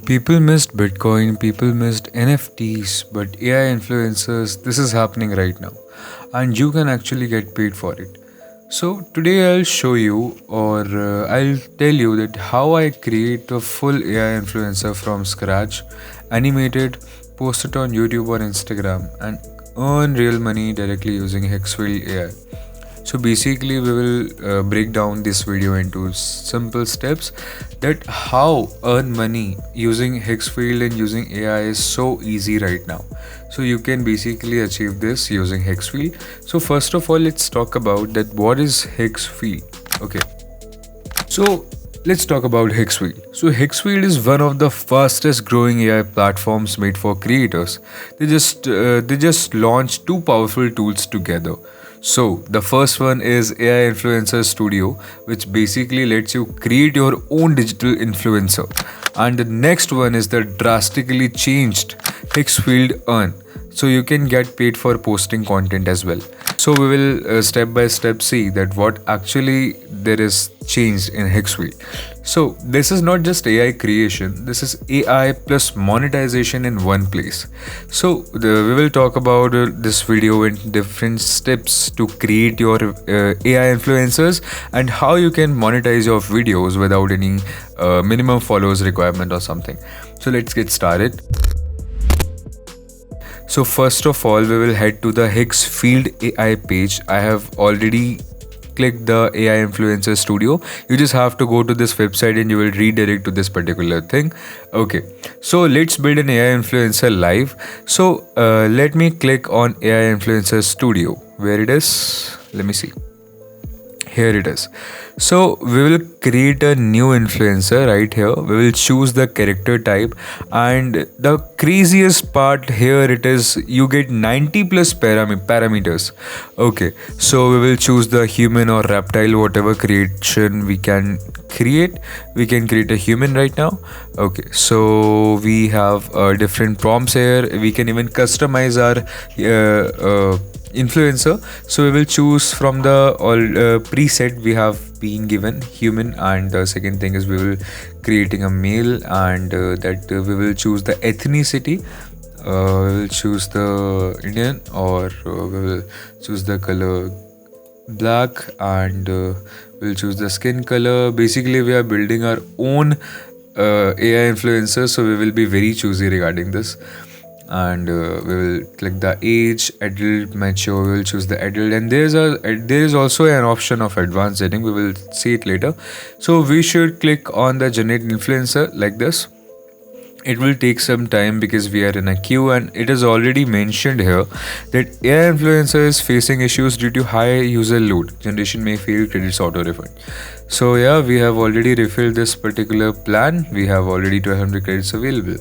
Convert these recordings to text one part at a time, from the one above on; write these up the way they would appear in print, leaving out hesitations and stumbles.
People missed Bitcoin, people missed NFTs, but AI influencers, this is happening right now. And you can actually get paid for it. So today I'll show you or I'll tell you that how I create a full AI influencer from scratch, animated, post it on YouTube or Instagram and earn real money directly using Higgsfield AI. So basically, we will break down this video into simple steps that how earn money using Higgsfield and using AI is so easy right now. So you can basically achieve this using Higgsfield. So first of all, let's talk about that. What is Higgsfield? Okay. So let's talk about Higgsfield. So Higgsfield is one of the fastest growing AI platforms made for creators. They just launched two powerful tools together. So the first one is AI Influencer Studio, which basically lets you create your own digital influencer. And the next one is the drastically changed Higgsfield Earn. So you can get paid for posting content as well. So we will step by step see that what actually there is changed in Higgsfield. So this is not just AI creation, this is AI plus monetization in one place. So we will talk about this video in different steps to create your AI influencers and how you can monetize your videos without any minimum followers requirement or something. So let's get started. So first of all, we will head to the Higgsfield AI page. I have already clicked the AI Influencer Studio. You just have to go to this website and you will redirect to this particular thing. Okay, so let's build an AI influencer live. So let me click on AI Influencer Studio. Where it is? Let me see. Here it is. So we will create a new influencer right here. We will choose the character type, and the craziest part here it is you get 90 plus parameters. Okay, so we will choose the human or reptile, whatever creation we can create. We can create a human right now. Okay, so we have different prompts here. We can even customize our influencer. So we will choose from the all preset we have been given human, and the second thing is we will creating a male, and that we will choose the ethnicity. We will choose the Indian, or we will choose the color black, and we'll choose the skin color. Basically we are building our own AI influencer, so we will be very choosy regarding this. And we will click the age, adult, mature. We will choose the adult, and there is also an option of advanced setting. We will see it later. So we should click on the generate influencer like this. It will take some time because we are in a queue, and it is already mentioned here that AI influencer is facing issues due to high user load. Generation may fail, credits auto refund. So yeah, we have already refilled this particular plan. We have already 200 credits available.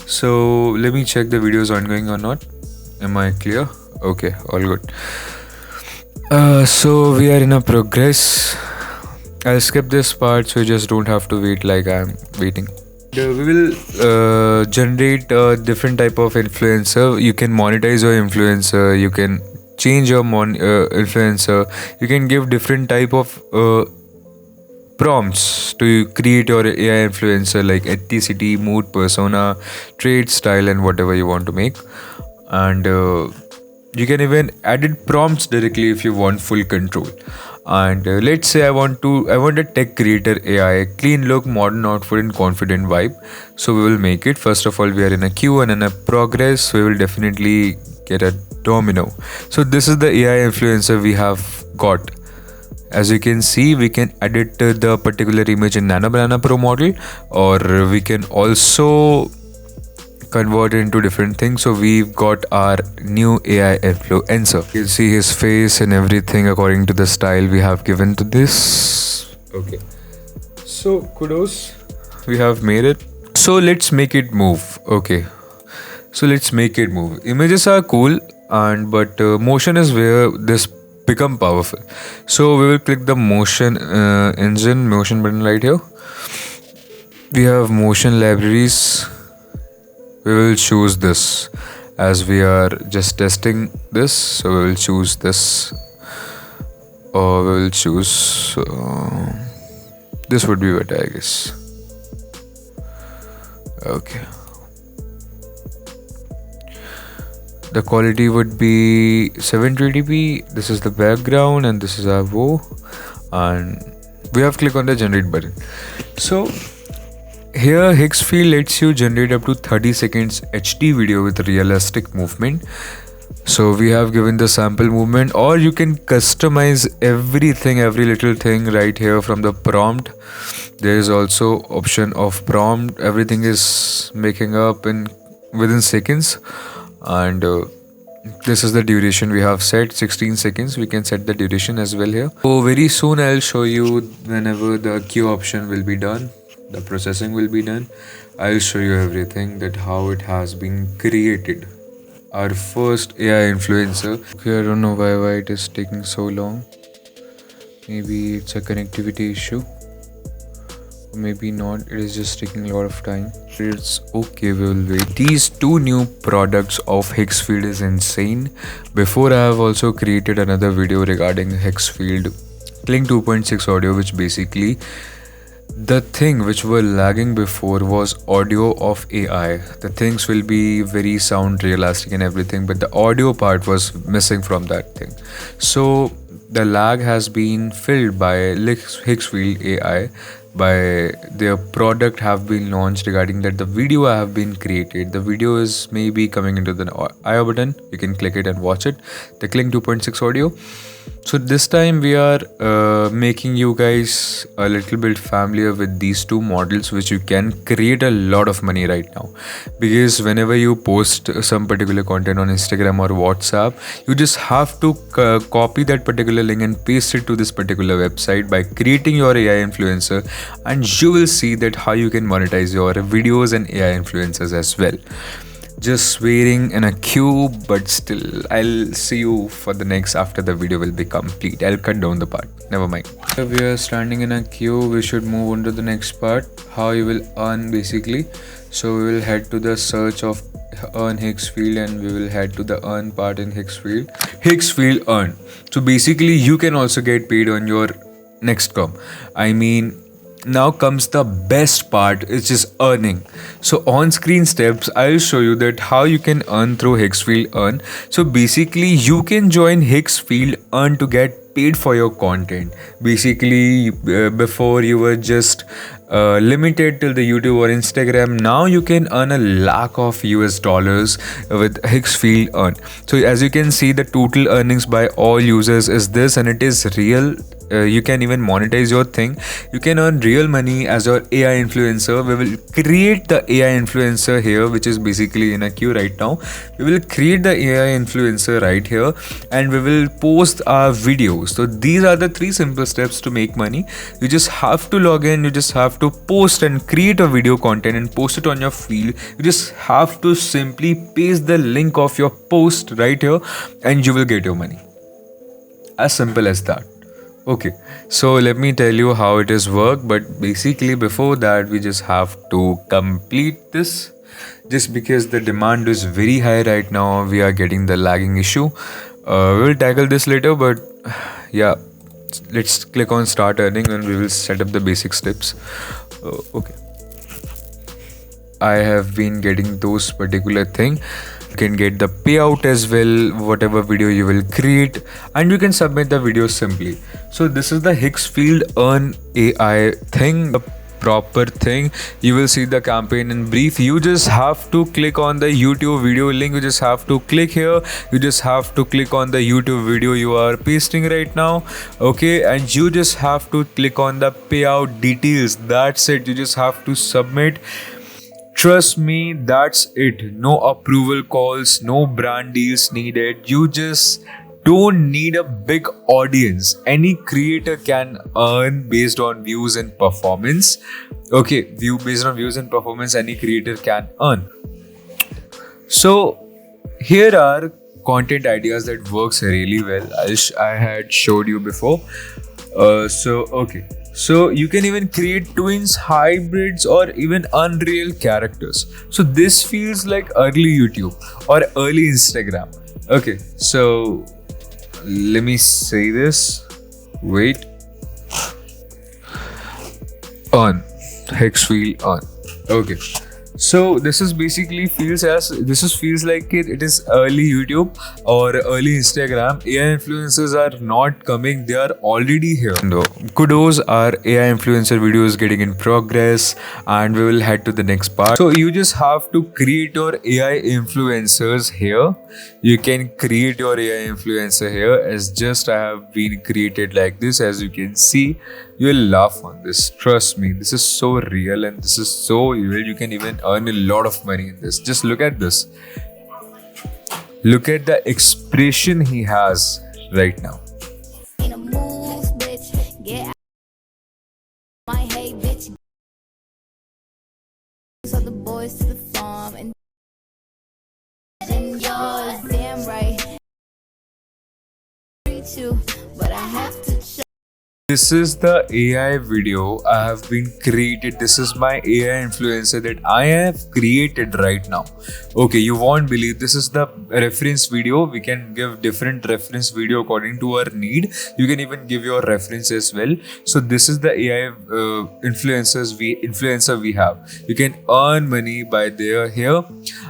So let me check the video is ongoing or not. Am I clear? Okay, all good. So we are in a progress. I'll skip this part so you just don't have to wait like I'm waiting. We will generate a different type of influencer. You can monetize your influencer. You can change your influencer. You can give different type of prompts to create your AI influencer, like ethnicity, mood, persona, trait, style, and whatever you want to make. And you can even edit prompts directly if you want full control. And let's say I want a tech creator AI, clean look, modern outfit, and confident vibe. So we will make it. First of all, we are in a queue, and in a progress we will definitely get a domino. So this is the AI influencer we have got. As you can see, we can edit the particular image in Nano Banana Pro model, or we can also convert it into different things. So we've got our new AI influencer. You can see his face and everything according to the style we have given to this. Okay, so kudos, we have made it. So let's make it move. Okay, so let's make it move. Images are cool, and but motion is where this become powerful. So we will click the motion button right here. We have motion libraries. We will choose this as we are just testing this. So we will choose this, or we will choose this would be better, I guess. Okay, the quality would be 720p. This is the background and this is our VO, and we have click on the generate button. So here Higgsfield lets you generate up to 30 seconds HD video with realistic movement. So we have given the sample movement, or you can customize everything, every little thing right here from the prompt. There is also option of prompt. Everything is making up in within seconds, and this is the duration we have set, 16 seconds. We can set the duration as well here. So very soon I'll show you whenever the queue option will be done, the processing will be done. I'll show you everything, that how it has been created. Our first AI influencer. Okay, I don't know why it is taking so long. Maybe it's a connectivity issue. Maybe not, it is just taking a lot of time. It's okay, we will wait. These two new products of Higgsfield is insane. Before, I have also created another video regarding Higgsfield Kling 2.6 audio, which basically the thing which were lagging before was audio of AI. The things will be very sound realistic and everything, but the audio part was missing from that thing. So the lag has been filled by Higgsfield AI, by their product have been launched regarding that. The video have been created. The video is maybe coming into the IO button. You can click it and watch it. The Kling 2.6 audio. So this time we are making you guys a little bit familiar with these two models, which you can create a lot of money right now. Because whenever you post some particular content on Instagram or WhatsApp, you just have to copy that particular link and paste it to this particular website by creating your AI influencer, and you will see that how you can monetize your videos and AI influencers as well. Just waiting in a queue, but still I'll see you for the next after the video will be complete. I'll cut down the part, never mind. If we are standing in a queue, we should move on to the next part, how you will earn basically. So we will head to the search of earn Higgsfield, and we will head to the earn part in Higgsfield earn. So basically you can also get paid on your next com. I mean, now comes the best part, which is earning. So on screen steps, I'll show you that how you can earn through Higgsfield earn. So basically you can join Higgsfield earn to get paid for your content. Basically before you were just limited till the YouTube or Instagram. Now you can earn a lakh of US dollars with Higgsfield earn. So as you can see, the total earnings by all users is this, and it is real. You can even monetize your thing. You can earn real money as your AI influencer. We will create the AI influencer here, which is basically in a queue right now. We will create the AI influencer right here, and we will post our videos. So these are the 3 simple steps to make money. You just have to log in, you just have to post and create a video content and post it on your feed. You just have to simply paste the link of your post right here, and you will get your money. As simple as that. Okay, so let me tell you how it is work, but basically before that we just have to complete this. Just because the demand is very high right now, we are getting the lagging issue. We will tackle this later, but yeah, let's click on start earning and we will set up the basic steps. Okay, I have been getting those particular thing. You can get the payout as well, whatever video you will create, and you can submit the video simply. So this is the Higgsfield earn AI thing, the proper thing. You will see the campaign in brief. You just have to click on the YouTube video link. You just have to click here. You just have to click on the YouTube video you are pasting right now. Okay, and you just have to click on the payout details. That's it. You just have to submit. Trust me, that's it. No approval calls, no brand deals needed. You just don't need a big audience. Any creator can earn based on views and performance. Okay, based on views and performance, any creator can earn. So here are content ideas that works really well. I had showed you before. So you can even create twins, hybrids, or even unreal characters. So this feels like early YouTube or early Instagram. Okay, so let me say this. Wait. On Higgsfield on. Okay. So this is basically feels like it is early YouTube or early Instagram. AI influencers are not coming; they are already here. No, kudos are AI influencer videos getting in progress, and we will head to the next part. So you just have to create your AI influencers here. You can create your AI influencer here as just I have been created like this. As you can see, you will laugh on this. Trust me, this is so real and this is so evil. You can even earn a lot of money in this. Just look at this. Look at the expression he has right now. In a move, bitch. Get out my hay, bitch. So the boys to the farm and yours, damn right. Too, but I have to show. This is the AI video I have been created. This is my AI influencer that I have created right now. Okay, you won't believe this is the reference video. We can give different reference video according to our need. You can even give your reference as well. So this is the AI influencer we have. You can earn money by there here,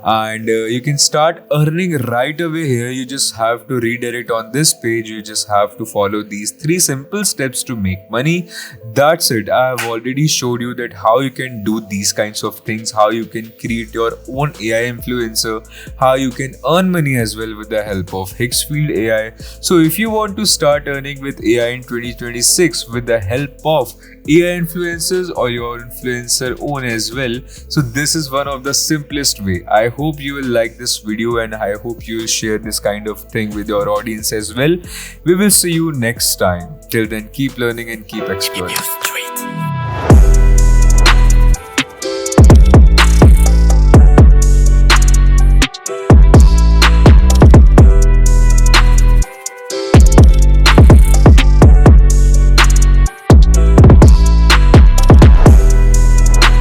and you can start earning right away here. You just have to redirect on this page. You just have to follow these 3 simple steps to make money. That's it. I have already showed you that how you can do these kinds of things, how you can create your own AI influencer, how you can earn money as well with the help of Higgsfield AI. So if you want to start earning with AI in 2026 with the help of AI influencers or your influencer own as well, so this is one of the simplest way. I hope you will like this video and I hope you will share this kind of thing with your audience as well. We will see you next time. Till then, keep learning and keep exploring.